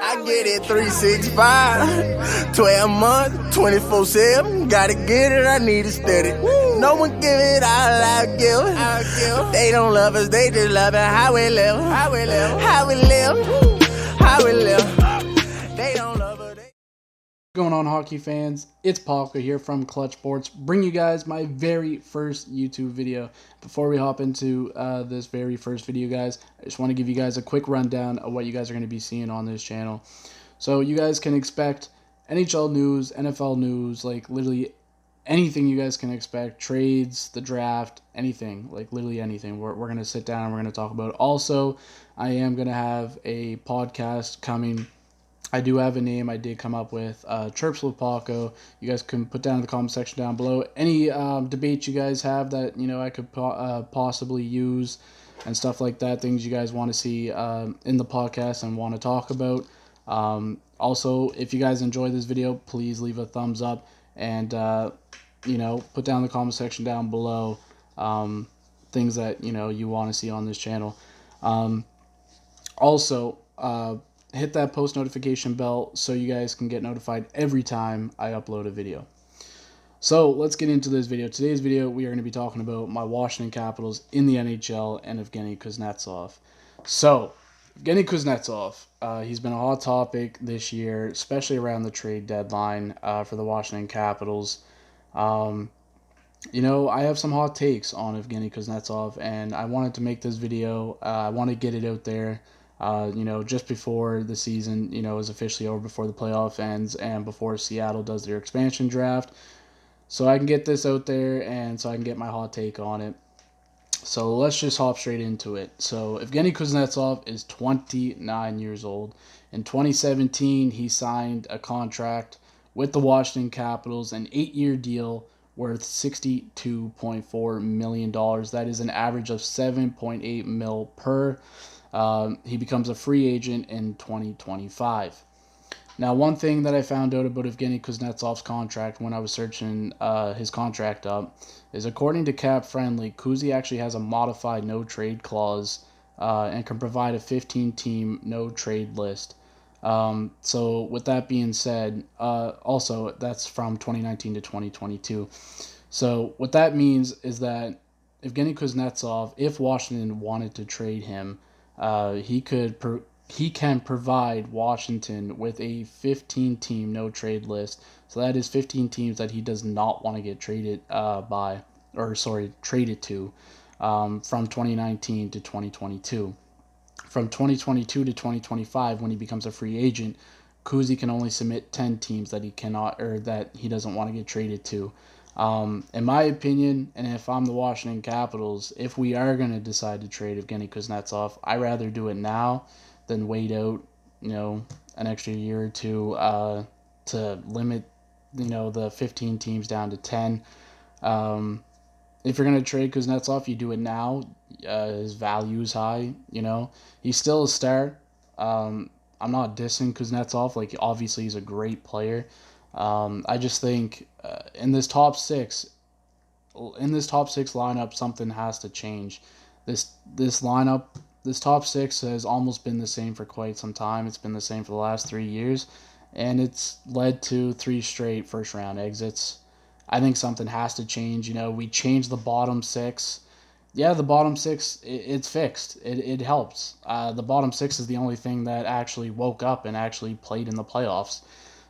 I get it 365, 12 months, 24/7. Gotta get it, I need it steady. No one give it all I give. They don't love us, they just love it how we live. How we live. How we live. How we live. They don't love us. What's going on, hockey fans? It's Palka here from Clutch Sports, bring you guys my very first YouTube video. Before we hop into this very first video, guys, I just want to give you guys a quick rundown of what you guys are going to be seeing on this channel. So you guys can expect NHL news, NFL news, like literally anything you guys can expect, trades, the draft, anything, like literally anything. We're going to sit down and we're going to talk about it. Also, I am going to have a podcast coming. I do have a name I did come up with, Chirps with Paco. You guys can put down in the comment section down below any debates you guys have that, you know, I could possibly use and stuff like that, things you guys want to see in the podcast and want to talk about. Also, if you guys enjoy this video, please leave a thumbs up and, you know, put down in the comment section down below things that, you know, you want to see on this channel. Also, hit that post notification bell so you guys can get notified every time I upload a video. So let's get into this video. Today's video, we are going to be talking about my Washington Capitals in the NHL and Evgeny Kuznetsov. So, Evgeny Kuznetsov, he's been a hot topic this year, especially around the trade deadline for the Washington Capitals. You know, I have some hot takes on Evgeny Kuznetsov, and I wanted to make this video. I want to get it out there. You know, just before the season, you know, is officially over, before the playoff ends, and before Seattle does their expansion draft. So I can get this out there, and so I can get my hot take on it. So let's just hop straight into it. So Evgeny Kuznetsov is 29 years old. In 2017, he signed a contract with the Washington Capitals, an 8-year deal worth $62.4 million. That is an average of $7.8 million per. He becomes a free agent in 2025. Now, one thing that I found out about Evgeny Kuznetsov's contract when I was searching his contract up is, according to Cap Friendly, Kuzi actually has a modified no-trade clause and can provide a 15-team no-trade list. So with that being said, also that's from 2019 to 2022. So what that means is that Evgeny Kuznetsov, if Washington wanted to trade him, he can provide Washington with a 15-team no-trade list. So that is 15 teams that he does not want to get traded traded to from 2019 to 2022. From 2022 to 2025, when he becomes a free agent, Kuzi can only submit 10 teams that he cannot, or that he doesn't want to get traded to. In my opinion, and if I'm the Washington Capitals, if we are going to decide to trade Evgeny Kuznetsov, I'd rather do it now than wait out, you know, an extra year or two to limit, you know, the 15 teams down to 10. If you're going to trade Kuznetsov, you do it now. His value is high, you know. He's still a star. I'm not dissing Kuznetsov. Like, obviously, he's a great player. I just think in this top six lineup, something has to change. This lineup, this top six has almost been the same for quite some time. It's been the same for the last 3 years, and it's led to 3 straight first round exits. I think something has to change. You know, we changed the bottom 6. Yeah, the bottom 6, it's fixed. It helps. The bottom 6 is the only thing that actually woke up and actually played in the playoffs.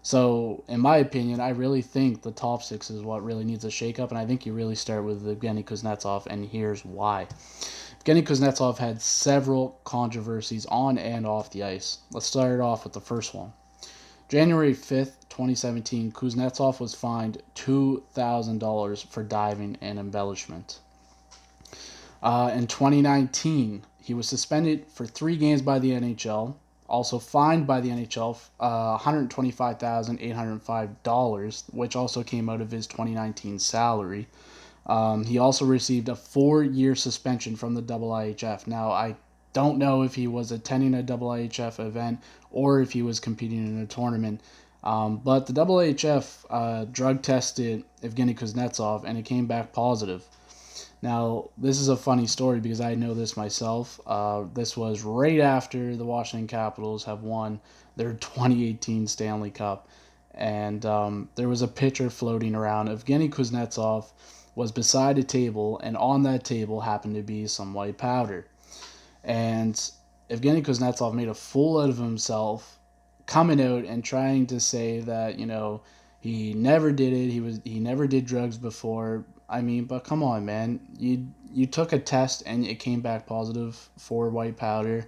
So, in my opinion, I really think the top 6 is what really needs a shakeup, and I think you really start with Evgeny Kuznetsov, and here's why. Evgeny Kuznetsov had several controversies on and off the ice. Let's start it off with the first one. January 5th, 2017, Kuznetsov was fined $2,000 for diving and embellishment. In 2019, he was suspended for 3 games by the NHL, also fined by the NHL $125,805, which also came out of his 2019 salary. He also received a 4-year suspension from the IIHF. Now, I don't know if he was attending a IIHF event or if he was competing in a tournament, but the IIHF drug tested Evgeny Kuznetsov, and it came back positive. Now, this is a funny story because I know this myself. This was right after the Washington Capitals have won their 2018 Stanley Cup. And there was a picture floating around. Evgeny Kuznetsov was beside a table, and on that table happened to be some white powder. And Evgeny Kuznetsov made a fool out of himself, coming out and trying to say that, he never did it. He never did drugs before. I mean, but come on, man. You took a test and it came back positive for white powder,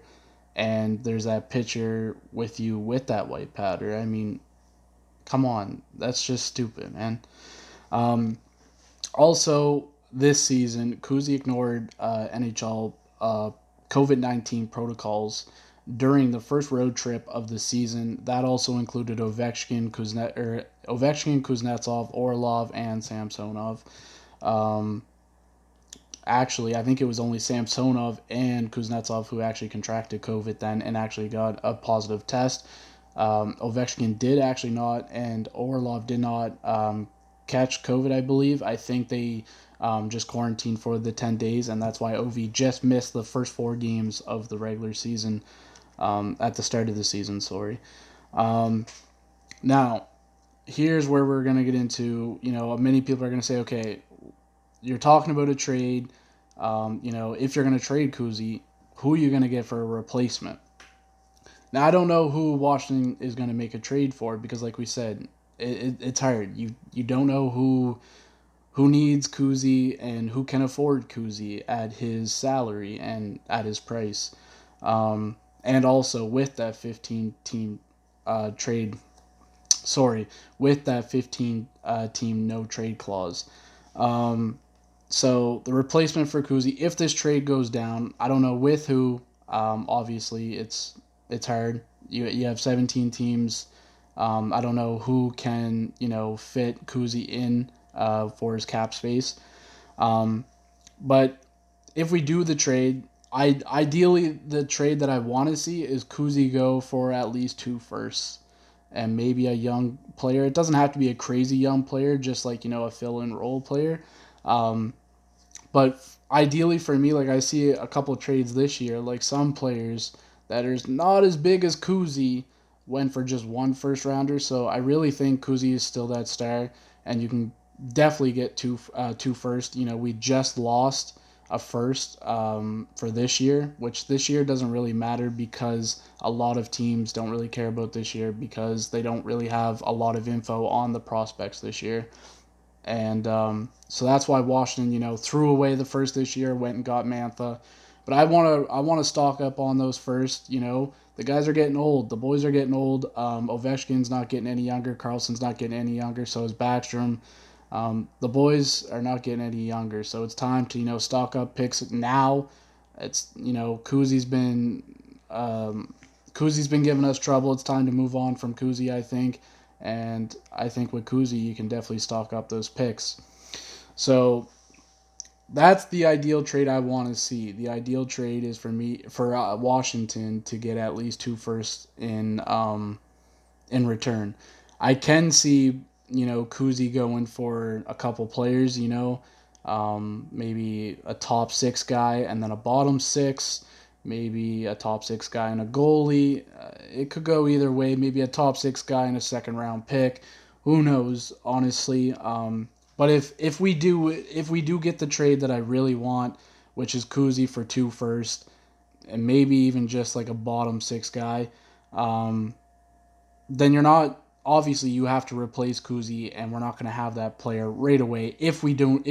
and there's that picture with you with that white powder. I mean, come on. That's just stupid, man. Um, Also, this season, Kuzi ignored NHL COVID-19 protocols during the first road trip of the season. That also included Ovechkin, Kuznetsov, Orlov, and Samsonov. Um, Actually, I think it was only Samsonov and Kuznetsov who actually contracted COVID then and actually got a positive test. Ovechkin did actually not, and Orlov did not catch COVID, I believe. I think they just quarantined for the 10 days, and that's why Ovi just missed the first 4 games of the regular season at the start of the season, sorry. Um, Now, here's where we're going to get into, many people are going to say, okay, you're talking about a trade. If you're going to trade Kuzi, who are you going to get for a replacement? Now, I don't know who Washington is going to make a trade for because, like we said, it's hard. You don't know who needs Kuzi and who can afford Kuzi at his salary and at his price. And also with that 15 team trade, with that 15 team no trade clause. So the replacement for Kuzi, if this trade goes down, I don't know with who. Obviously, it's hard. You have 17 teams. I don't know who can fit Kuzi in for his cap space. But if we do the trade, ideally the trade that I want to see is Kuzi go for at least 2 firsts and maybe a young player. It doesn't have to be a crazy young player, just like a fill-in role player. Um, but ideally for me, like I see a couple of trades this year, like some players that are not as big as Kuzi went for just 1 first rounder. So I really think Kuzi is still that star, and you can definitely get two first. We just lost a first for this year, which this year doesn't really matter because a lot of teams don't really care about this year because they don't really have a lot of info on the prospects this year. And so that's why Washington, threw away the first this year, went and got Mantha. But I want to stock up on those first. The guys are getting old. The boys are getting old. Ovechkin's not getting any younger. Carlson's not getting any younger. So is Backstrom. The boys are not getting any younger. So it's time to stock up picks now. It's Kuzi's been giving us trouble. It's time to move on from Kuzi, I think. And I think with Kuzi, you can definitely stock up those picks. So that's the ideal trade I want to see. The ideal trade is for Washington to get at least 2 firsts in return. I can see Kuzi going for a couple players. Maybe a top 6 guy and then a bottom 6. Maybe a top 6 guy and a goalie. It could go either way. Maybe a top 6 guy and a second round pick. Who knows, honestly. But if we do get the trade that I really want, which is Kuzi for 2 first, and maybe even just like a bottom 6 guy, then you're not. Obviously, you have to replace Kuzi, and we're not going to have that player right away if we don't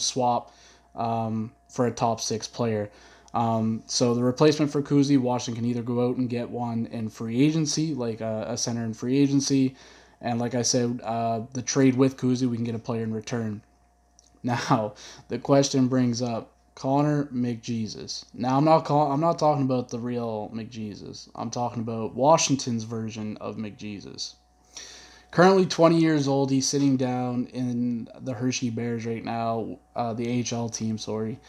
swap for a top 6 player. So the replacement for Kuzi, Washington can either go out and get one in free agency, like a center in free agency, and like I said, the trade with Kuzi, we can get a player in return. Now, the question brings up Connor McJesus. Now, I'm not talking about the real McJesus. I'm talking about Washington's version of McJesus. Currently 20 years old, he's sitting down in the Hershey Bears right now, the AHL team, sorry.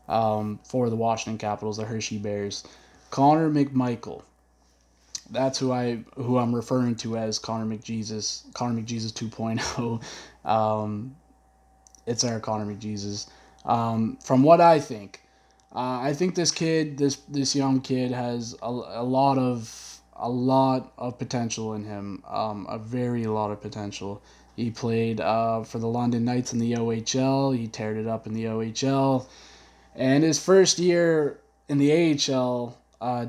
For the Washington Capitals, the Hershey Bears. Connor McMichael. That's who I'm referring to as Connor McJesus 2.0. It's our Connor McJesus. From what I think, this young kid has a lot of potential in him. A very lot of potential. He played for the London Knights in the OHL. He teared it up in the OHL. And his first year in the AHL,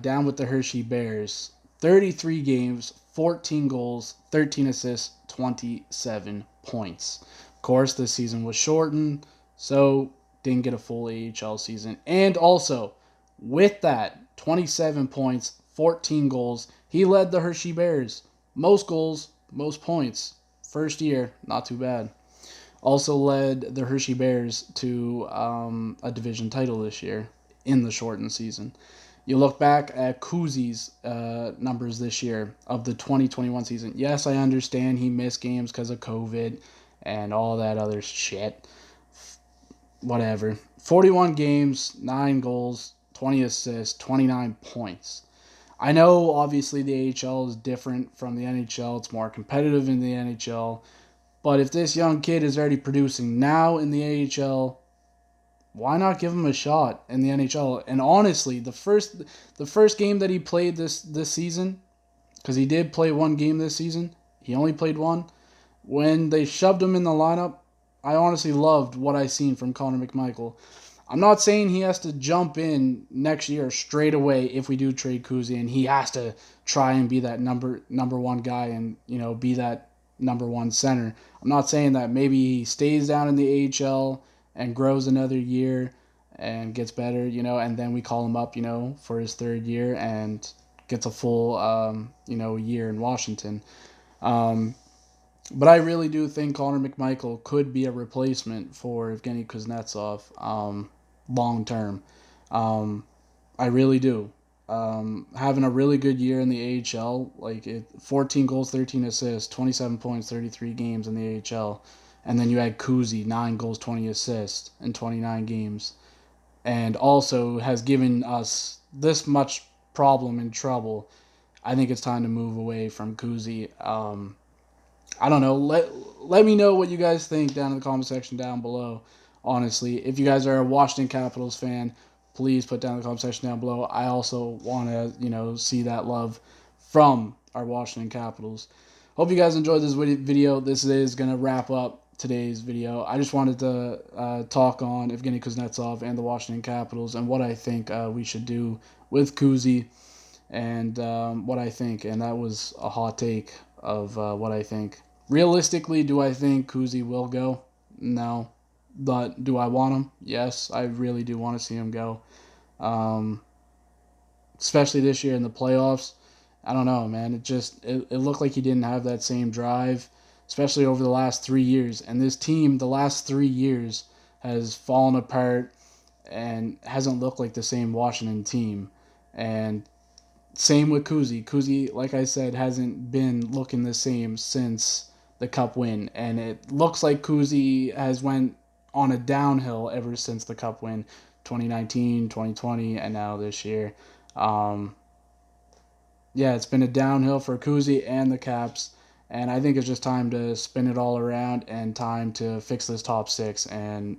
down with the Hershey Bears, 33 games, 14 goals, 13 assists, 27 points. Of course, this season was shortened, so didn't get a full AHL season. And also, with that, 27 points, 14 goals, he led the Hershey Bears. Most goals, most points. First year, not too bad. Also led the Hershey Bears to a division title this year in the shortened season. You look back at Kuzi's numbers this year of the 2021 season. Yes, I understand he missed games because of COVID and all that other shit. Whatever. 41 games, 9 goals, 20 assists, 29 points. I know, obviously, the AHL is different from the NHL. It's more competitive in the NHL. But if this young kid is already producing now in the AHL, why not give him a shot in the NHL? And honestly, the first game that he played this season, because he did play one game this season, he only played one. When they shoved him in the lineup, I honestly loved what I seen from Connor McMichael. I'm not saying he has to jump in next year straight away if we do trade Kuzi, and he has to try and be that number one guy and be that number one center. I'm not saying that. Maybe he stays down in the AHL and grows another year and gets better, and then we call him up, for his third year and gets a full, year in Washington. But I really do think Connor McMichael could be a replacement for Evgeny Kuznetsov long term. I really do. Having a really good year in the AHL, 14 goals, 13 assists, 27 points, 33 games in the AHL. And then you had Kuzi, 9 goals, 20 assists in 29 games. And also has given us this much problem and trouble. I think it's time to move away from Kuzi. I don't know. Let me know what you guys think down in the comment section down below. Honestly, if you guys are a Washington Capitals fan, please put down in the comment section down below. I also want to, see that love from our Washington Capitals. Hope you guys enjoyed this video. This is going to wrap up today's video. I just wanted to talk on Evgeny Kuznetsov and the Washington Capitals and what I think we should do with Kuzi and what I think. And that was a hot take of what I think. Realistically, do I think Kuzi will go? No. But do I want him? Yes, I really do want to see him go. Especially this year in the playoffs. I don't know, man. It looked like he didn't have that same drive, especially over the last 3 years. And this team, the last 3 years, has fallen apart and hasn't looked like the same Washington team. And same with Kuzi. Kuzi, like I said, hasn't been looking the same since the Cup win. And it looks like Kuzi has went on a downhill ever since the Cup win, 2019, 2020, and now this year. It's been a downhill for Kuzi and the Caps, and I think it's just time to spin it all around and time to fix this top 6 and,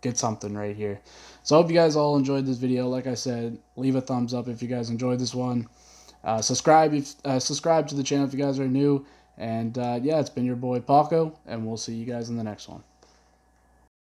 get something right here. So I hope you guys all enjoyed this video. Like I said, leave a thumbs up if you guys enjoyed this one. Subscribe to the channel if you guys are new. And, it's been your boy Paco, and we'll see you guys in the next one.